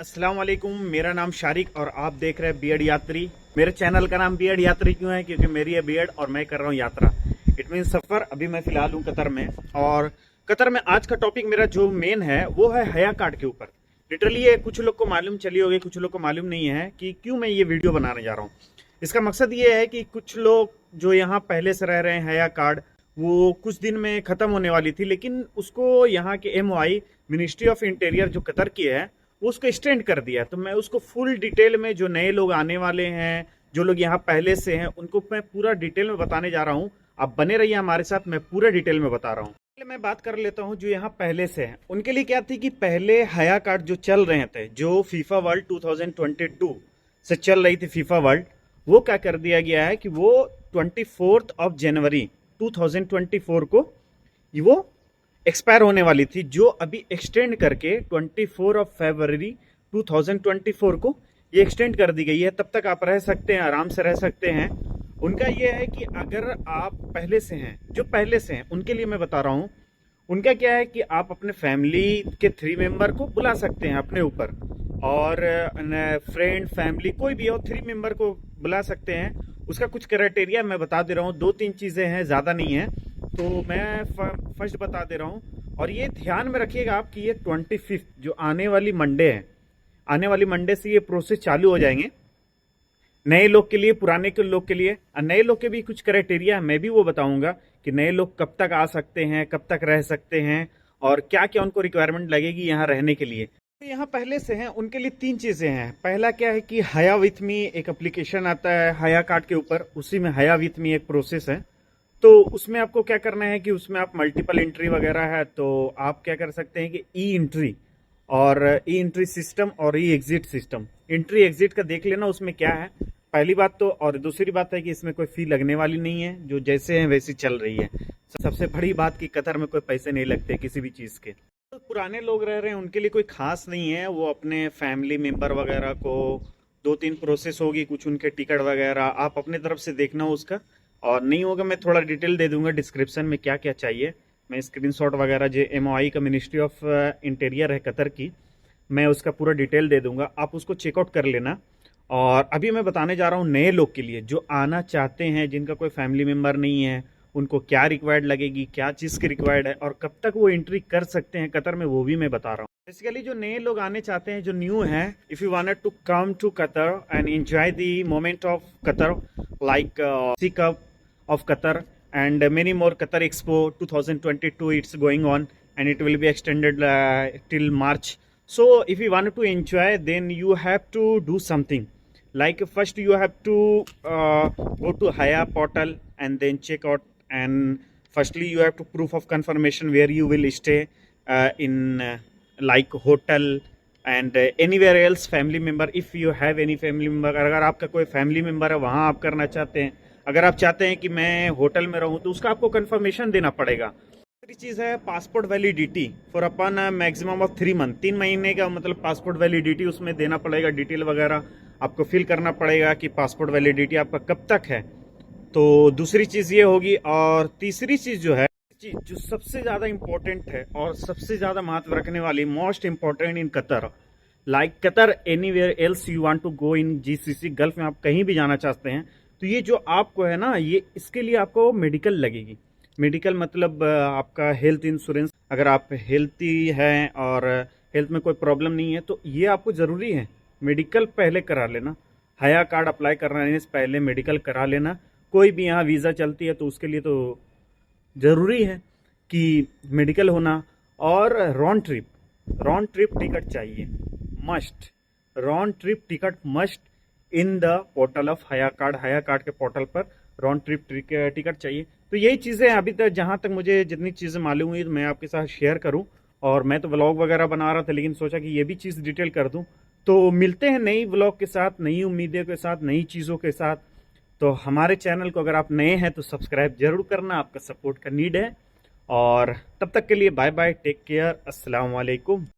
अस्सलाम वालेकुम। मेरा नाम शारिक और आप देख रहे हैं बीएड यात्री। मेरे चैनल का नाम बीएड यात्री क्यों है? क्योंकि मेरी है बीएड और मैं कर रहा हूँ यात्रा। इट मीन सफ़र। अभी मैं फ़िलहाल हूँ कतर में, और कतर में आज का टॉपिक मेरा जो मेन है वो है हया कार्ड के ऊपर। लिटरली ये कुछ लोग को मालूम चली होगी, कुछ लोग को मालूम नहीं है कि क्यों मैं ये वीडियो बनाने जा रहा हूँ। इसका मकसद ये है कि कुछ लोग जो यहाँ पहले से रह रहे हैं, हया कार्ड वो कुछ दिन में ख़त्म होने वाली थी, लेकिन उसको यहाँ के एमओआई मिनिस्ट्री ऑफ इंटीरियर जो कतर की है वो उसको एक्सटेंड कर दिया। तो मैं उसको फुल डिटेल में, जो नए लोग आने वाले हैं, जो लोग यहाँ पहले से हैं, उनको मैं पूरा डिटेल में बताने जा रहा हूँ। आप बने रहिए हमारे साथ, मैं पूरा डिटेल में बता रहा हूँ। पहले मैं बात कर लेता हूँ जो यहाँ पहले से हैं उनके लिए क्या थी कि पहले हया कार्ड जो चल रहे थे, जो फीफा वर्ल्ड 2022 से चल रही थी फीफा वर्ल्ड, वो क्या कर दिया गया है कि वो 24 जनवरी 2024 को वो एक्सपायर होने वाली थी, जो अभी एक्सटेंड करके 24 फरवरी 2024 को ये एक्सटेंड कर दी गई है। तब तक आप रह सकते हैं, आराम से रह सकते हैं। उनका ये है कि अगर आप पहले से हैं, जो पहले से हैं उनके लिए मैं बता रहा हूँ, उनका क्या है कि आप अपने फैमिली के 3 मेंबर को बुला सकते हैं अपने ऊपर, और फ्रेंड फैमिली कोई भी हो 3 मेंबर को बुला सकते हैं। उसका कुछ क्राइटेरिया मैं बता दे रहा हूँ, 2-3 चीज़ें हैं, ज़्यादा नहीं है, तो मैं फर्स्ट बता दे रहा हूँ। और ये ध्यान में रखिएगा आप कि ये 25 जो आने वाली मंडे है, आने वाली मंडे से ये प्रोसेस चालू हो जाएंगे नए लोग के लिए, पुराने के लोग के लिए। और नए लोग के भी कुछ क्राइटेरिया है, मैं भी वो बताऊंगा कि नए लोग कब तक आ सकते हैं, कब तक रह सकते हैं, और क्या क्या उनको रिक्वायरमेंट लगेगी यहाँ रहने के लिए। तो यहाँ पहले से हैं उनके लिए 3 चीज़ें हैं। पहला क्या है कि हया विथ मी एक एप्लीकेशन आता है हया कार्ड के ऊपर, उसी में हया विथ मी एक प्रोसेस है। तो उसमें आपको क्या करना है कि उसमें आप मल्टीपल एंट्री वगैरह है, तो आप क्या कर सकते हैं कि ई एंट्री और ई एंट्री सिस्टम और ई एग्जिट सिस्टम, एंट्री एग्जिट का देख लेना उसमें क्या है, पहली बात तो। और दूसरी बात है कि इसमें कोई फी लगने वाली नहीं है, जो जैसे है वैसी चल रही है। सबसे बड़ी बात कि कतर में कोई पैसे नहीं लगते किसी भी चीज़ के। तो पुराने लोग रह रहे हैं उनके लिए कोई खास नहीं है, वो अपने फैमिली मेम्बर वगैरह को 2-3 प्रोसेस होगी, कुछ उनके टिकट वगैरह आप अपने तरफ से देखना उसका। और नहीं होगा मैं थोड़ा डिटेल दे दूंगा डिस्क्रिप्शन में क्या क्या चाहिए। मैं स्क्रीनशॉट वगैरह जो एमओआई का मिनिस्ट्री ऑफ इंटीरियर है कतर की, मैं उसका पूरा डिटेल दे दूंगा, आप उसको चेकआउट कर लेना। और अभी मैं बताने जा रहा हूँ नए लोग के लिए जो आना चाहते हैं, जिनका कोई फैमिली मेम्बर नहीं है, उनको क्या रिक्वायर्ड लगेगी, क्या चीज़ की रिक्वायर्ड है, और कब तक वो एंट्री कर सकते हैं कतर में, वो भी मैं बता रहा हूँ। बेसिकली जो नए लोग आने चाहते हैं, जो न्यू हैं, if you wanted to come to Qatar and enjoy the moment of Qatar like sea cup of Qatar and many more Qatar Expo 2022 it's going on, and it will be extended till March. So if you want to enjoy, then you have to do something. Like first you have to go to Haya portal and then check out, and firstly you have to proof of confirmation where you will stay in like hotel and anywhere else family member. If you have any family member, अगर आपका कोई family member है वहाँ आप करना चाहते हैं, अगर आप चाहते हैं कि मैं होटल में रहूं तो उसका आपको कंफर्मेशन देना पड़ेगा। दूसरी चीज़ है passport validity for upon maximum of 3 month, 3 महीने का मतलब पासपोर्ट वैलिडिटी उसमें देना पड़ेगा। डिटेल वगैरह आपको फिल करना पड़ेगा कि पासपोर्ट वैलिडिटी आपका कब तक है। तो दूसरी चीज़ ये होगी। और तीसरी चीज़ जो है, जो सबसे ज़्यादा इम्पोर्टेंट है और सबसे ज़्यादा महत्व रखने वाली, most important in Qatar, like Qatar anywhere else you want to go in GCC gulf में, आप कहीं भी जाना चाहते हैं, तो ये जो आपको है ना, ये इसके लिए आपको मेडिकल लगेगी। मेडिकल मतलब आपका हेल्थ इंश्योरेंस, अगर आप हेल्थी हैं और हेल्थ में कोई प्रॉब्लम नहीं है तो ये आपको ज़रूरी है मेडिकल पहले करा लेना। हया कार्ड अप्लाई करने से पहले मेडिकल करा लेना। कोई भी यहाँ वीज़ा चलती है तो उसके लिए तो ज़रूरी है कि मेडिकल होना। और राउंड ट्रिप टिकट चाहिए, must. Round trip ticket must in the portal of हया कार्ड के पोर्टल पर राउंड ट्रिप टिकट चाहिए। तो यही चीज़ें अभी तक, जहाँ तक मुझे जितनी चीज़ें मालूम हुई तो मैं आपके साथ शेयर करूं। और मैं तो व्लॉग वगैरह बना रहा था, लेकिन सोचा कि ये भी चीज़ डिटेल कर दूं। तो मिलते हैं नई व्लॉग के साथ, नई उम्मीदों के साथ, नई चीज़ों के साथ। तो हमारे चैनल को अगर आप नए हैं तो सब्सक्राइब जरूर करना, आपका सपोर्ट का नीड है। और तब तक के लिए बाय बाय, टेक केयर, अस्सलाम वालेकुम।